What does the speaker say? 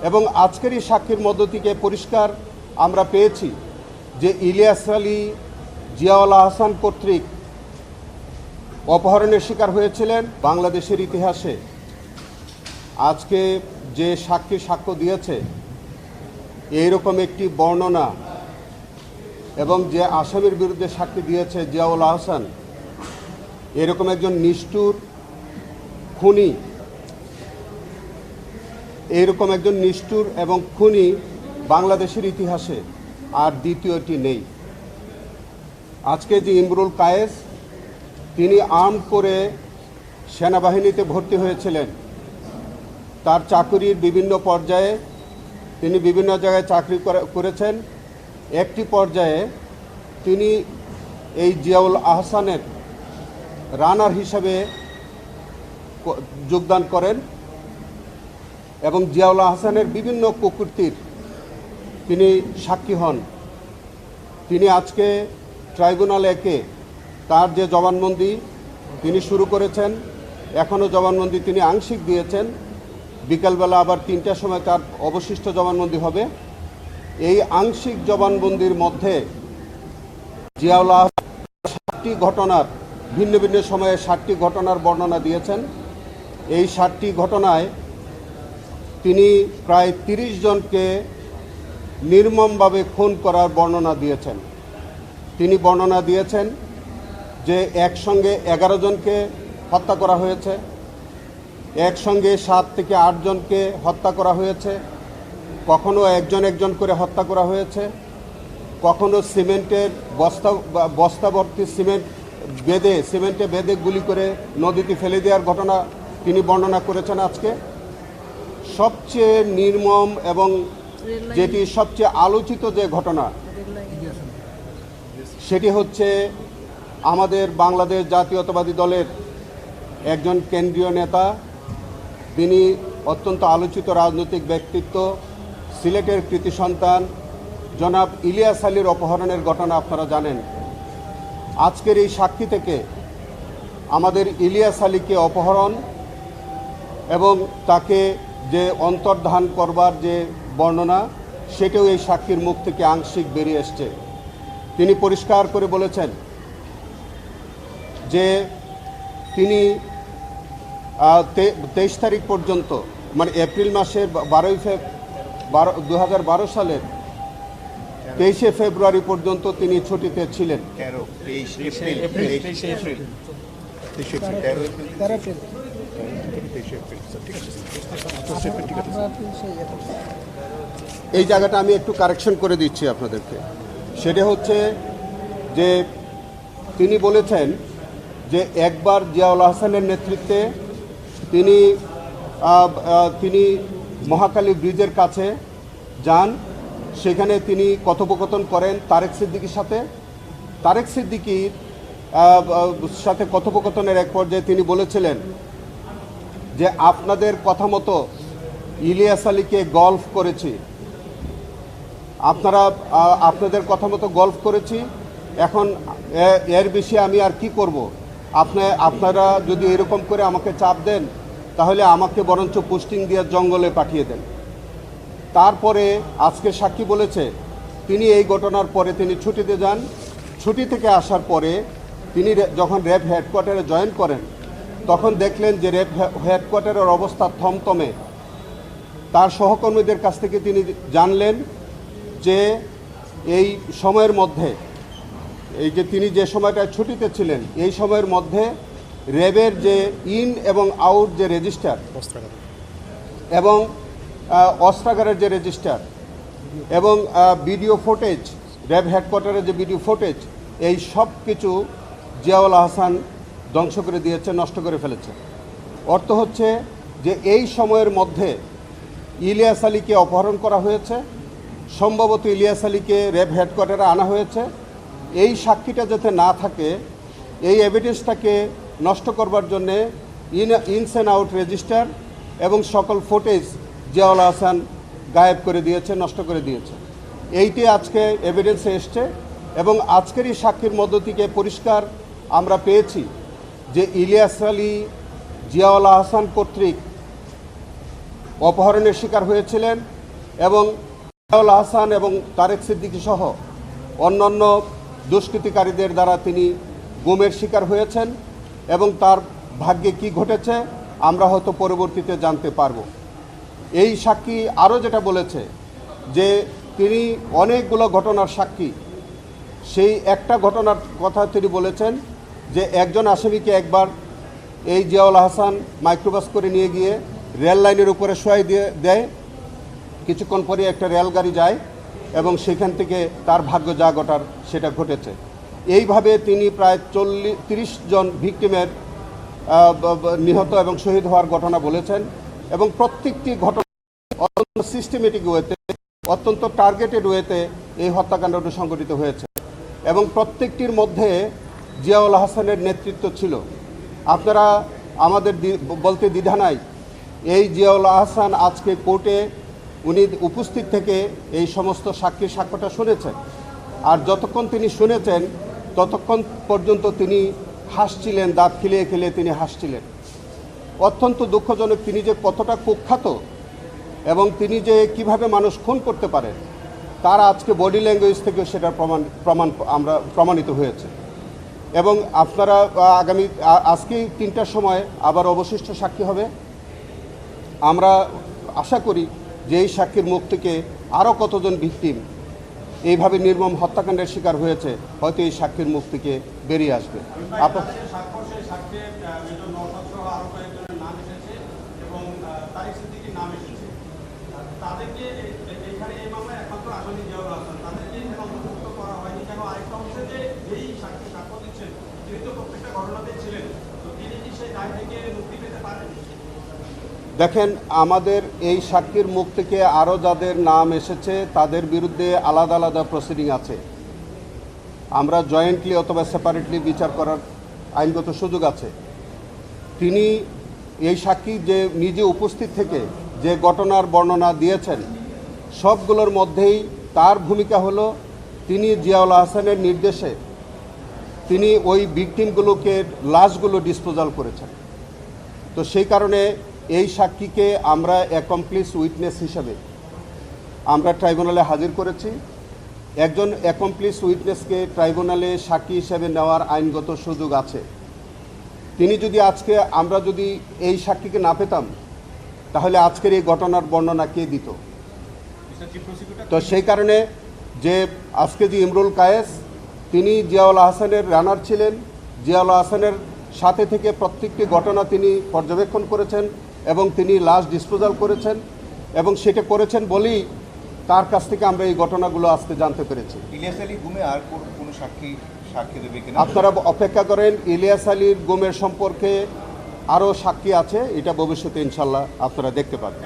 এবং আজকের এই সাক্ষীর মধ্য থেকে পরিষ্কার আমরা পেয়েছি যে ইলিয়াস আলী জিয়াউল আহসান কর্তৃক অপহরণের শিকার হয়েছিলেন। বাংলাদেশের ইতিহাসে আজকে যে সাক্ষ্য দিয়েছে এইরকম একটি বর্ণনা এবং যে আসামির বিরুদ্ধে সাক্ষী দিয়েছে জিয়াউল আহসান, এরকম একজন নিষ্ঠুর খুনি, এইরকম একজন নিষ্ঠুর এবং খুনি বাংলাদেশের ইতিহাসে আর দ্বিতীয়টি নেই। আজকে যে ইমরুল কায়েস, তিনি আর্ম করে সেনাবাহিনীতে ভর্তি হয়েছিলেন। তার চাকরির বিভিন্ন পর্যায়ে তিনি বিভিন্ন জায়গায় চাকরি করেছেন। একটি পর্যায়ে তিনি এই জিয়াউল আহসানের রানার হিসাবে যোগদান করেন এবং জিয়াউল আহসানের বিভিন্ন কুকীর্তির তিনি সাক্ষী হন। তিনি আজকে ট্রাইব্যুনাল একে তার যে জবানবন্দি তিনি শুরু করেছেন, এখনও জবানবন্দি তিনি আংশিক দিয়েছেন। বিকালবেলা আবার ৩টার সময় তার অবশিষ্ট জবানবন্দি হবে। এই আংশিক জবানবন্দির মধ্যে জিয়াউল আহসান 7টি ঘটনার ভিন্ন ভিন্ন সময়ে 7টি ঘটনার বর্ণনা দিয়েছেন। এই 7টি ঘটনায় তিনি প্রায় 30 জনকে নির্মমভাবে খুন করার বর্ণনা দিয়েছেন। তিনি বর্ণনা দিয়েছেন যে একসঙ্গে 11 জনকে হত্যা করা হয়েছে, একসঙ্গে 7 থেকে 8 জনকে হত্যা করা হয়েছে, কখনো একজন করে হত্যা করা হয়েছে, কখনো সিমেন্টের বস্তাভর্তি সিমেন্টে বেঁধে গুলি করে নদীতে ফেলে দেওয়ার ঘটনা তিনি বর্ণনা করেছেন। আজকে সবচেয়ে নির্মম এবং যেটি সবচেয়ে আলোচিত যে ঘটনা, সেটি হচ্ছে আমাদের বাংলাদেশ জাতীয়তাবাদী দলের একজন কেন্দ্রীয় নেতা, তিনি অত্যন্ত আলোচিত রাজনৈতিক ব্যক্তিত্ব, সিলেটের কৃতি সন্তান জনাব ইলিয়াস আলীর অপহরণের ঘটনা আপনারা জানেন। আজকের এই সাক্ষী থেকে আমাদের ইলিয়াস আলীকে অপহরণ এবং তাকে যে অন্তর্ধান করবার যে বর্ণনা, সেটাও এই সাক্ষীর মুখ থেকে আংশিক বেরিয়ে এসছে। তিনি পরিষ্কার করে বলেছেন যে তিনি 23 তারিখ পর্যন্ত, মানে এপ্রিল মাসের 2012 সালের 23শে ফেব্রুয়ারি পর্যন্ত তিনি ছুটিতে ছিলেন। এই জায়গাটা আমি একটু কারেকশন করে দিচ্ছি আপনাদেরকে। সেটা হচ্ছে যে তিনি বলেছেন যে একবার জিয়াউল আহসানের নেতৃত্বে তিনি মহাখালী ব্রিজের কাছে যান। সেখানে তিনি কথোপকথন করেন তারেক সিদ্দিকীর সাথে। তারেক সিদ্দিকীর সাথে কথোপকথনের এক পর্যায়ে তিনি বলেছিলেন যে আপনাদের কথা মতো ইলিয়াস আলীকে গল্ফ করেছি, আপনাদের কথা মতো গল্ফ করেছি, এখন এর বেশি আমি আর কি করব? আপনারা যদি এরকম করে আমাকে চাপ দেন, তাহলে আমাকে বরঞ্চ পোস্টিং দিয়ে জঙ্গলে পাঠিয়ে দেন। তারপরে আজকে সাক্ষী বলেছে তিনি এই ঘটনার পরে তিনি ছুটিতে যান। ছুটি থেকে আসার পরে তিনি যখন র্যাব হেডকোয়ার্টারে জয়েন করেন, তখন দেখলেন যে র্যাব হেডকোয়ার্টারের অবস্থা থমথমে। তার সহকর্মীদের কাছ থেকে তিনি জানলেন যে এই সময়ের মধ্যে, এই যে তিনি যে সময়টায় ছুটিতে ছিলেন, এই সময়ের মধ্যে র্যাবের যে ইন এবং আউট যে রেজিস্টার এবং অস্ত্রাগারের যে রেজিস্টার এবং ভিডিও ফুটেজ, র্যাব হেডকোয়ার্টারের যে ভিডিও ফুটেজ, এই সব কিছু জিয়াউল আহসান ধ্বংস করে দিয়েছে, নষ্ট করে ফেলেছে। অর্থ হচ্ছে যে এই সময়ের মধ্যে ইলিয়াস আলীকে অপহরণ করা হয়েছে, সম্ভবত ইলিয়াস আলীকে র্যাব হেডকোয়ার্টারে আনা হয়েছে। এই সাক্ষীটা যাতে না থাকে, এই এভিডেন্সটাকে নষ্ট করবার জন্যে ইনস অ্যান্ড আউট রেজিস্টার এবং সকল ফুটেজ জিয়াউল আহসান গায়েব করে দিয়েছে, নষ্ট করে দিয়েছে। এইটি আজকে এভিডেন্সে এসছে এবং আজকের এই সাক্ষীর মধ্য থেকে পরিষ্কার আমরা পেয়েছি যে ইলিয়াস আলী জিয়াউল আহসান কর্তৃক অপহরণের শিকার হয়েছিলেন এবং জিয়াউল হাসান এবং তারেক সিদ্দিকী সহ অন্যান্য দুষ্কৃতিকারীদের দ্বারা তিনি গুমের শিকার হয়েছেন এবং তার ভাগ্যে কি ঘটেছে আমরা হয়তো পরবর্তীতে জানতে পারব। এই সাক্ষী আরও যেটা বলেছে যে তিনি অনেকগুলো ঘটনার সাক্ষী, সেই একটা ঘটনার কথা তিনি বলেছেন যে একজন আসামিকে একবার এই জিয়াউল হাসান মাইক্রোবাস করে নিয়ে গিয়ে রেল লাইনের উপরে শোয়াই দিয়ে দেয়, কিছুক্ষণ পরে একটা রেলগাড়ি যায় এবং সেখান থেকে তার ভাগ্য যা ঘটার সেটা ঘটেছে। এইভাবে তিনি প্রায় 30 জন ভিকটিমের নিহত এবং শহীদ হওয়ার ঘটনা বলেছেন এবং প্রত্যেকটি ঘটনা অত্যন্ত সিস্টেমেটিক ওয়েতে, অত্যন্ত টার্গেটেড ওয়েতে এই হত্যাকাণ্ডটি সংঘটিত হয়েছে এবং প্রত্যেকটির মধ্যে জিয়াউল হাসানের নেতৃত্ব ছিল। আপনারা আমাদের বলতে দ্বিধা নাই, এই জিয়াউল হাসান আজকে কোর্টে উনি উপস্থিত থেকে এই সমস্ত সাক্ষীর সাক্ষ্যটা শুনেছেন, আর যতক্ষণ তিনি শুনেছেন ততক্ষণ পর্যন্ত তিনি হাসছিলেন, দাঁত খিলিয়ে খিলিয়ে তিনি হাসছিলেন। অত্যন্ত দুঃখজনক, তিনি যে কতটা কুখ্যাত এবং তিনি যে কিভাবে মানুষ খুন করতে পারেন তার আজকে বডি ল্যাঙ্গুয়েজ থেকে সেটার প্রমাণিত হয়েছে। এবং আপনারা আজকে 3টার সময় আবার অবশিষ্ট সাক্ষী হবে। আমরা আশা করি যে এই সাক্ষীর মুখ থেকে আরও কতজন ভিকটিম এইভাবে নির্মম হত্যাকাণ্ডের শিকার হয়েছে হয়তো এই সাক্ষীর মুখ থেকে বেরিয়ে আসবে। দেখেন, আমাদের এই সাক্ষীর মুখ থেকে আরও যাদের নাম এসেছে তাদের বিরুদ্ধে আলাদা আলাদা প্রসিডিং আছে। আমরা জয়েন্টলি অথবা সেপারেটলি বিচার করার আইনগত সুযোগ আছে। তিনি এই সাক্ষী যে নিজে উপস্থিত থেকে যে ঘটনার বর্ণনা দিয়েছেন সবগুলোর মধ্যেই তার ভূমিকা হলো তিনি জিয়াউল হাসানের নির্দেশে তিনি ওই ভিকটিমগুলোকে লাশগুলো ডিসপোজাল করেছেন। তো সেই কারণে এই সাক্ষীকে আমরা অ্যাকমপ্লিস উইটনেস হিসেবে আমরা ট্রাইব্যুনালে হাজির করেছি। একজন অ্যাকমপ্লিস উইটনেসকে ট্রাইব্যুনালে সাক্ষী হিসেবে নেওয়ার আইনগত সুযোগ আছে। তিনি যদি আমরা যদি এই সাক্ষীকে না পেতাম তাহলে আজকের এই ঘটনার বর্ণনা কে দিত? তো সেই কারণে যে আজকে যে ইমরুল কায়েস তিনি জিয়াউল হাসানের রানার ছিলেন, জিয়াউল হাসানের সাথে থেকে প্রত্যেকটি ঘটনা তিনি পর্যবেক্ষণ করেছেন এবং তিনি লাশ ডিসপোজাল করেছেন এবং সেটা করেছেন বলেই তার কাছ থেকে আমরা এই ঘটনাগুলো আজকে জানতে পেরেছি। ইলিয়াস আলী গুমে আর কোনো সাক্ষী দেবে কিনা আপনারা অপেক্ষা করেন। ইলিয়াস আলীর গুমের সম্পর্কে আরও সাক্ষী আছে, এটা ভবিষ্যতে ইনশাল্লাহ আপনারা দেখতে পাবেন।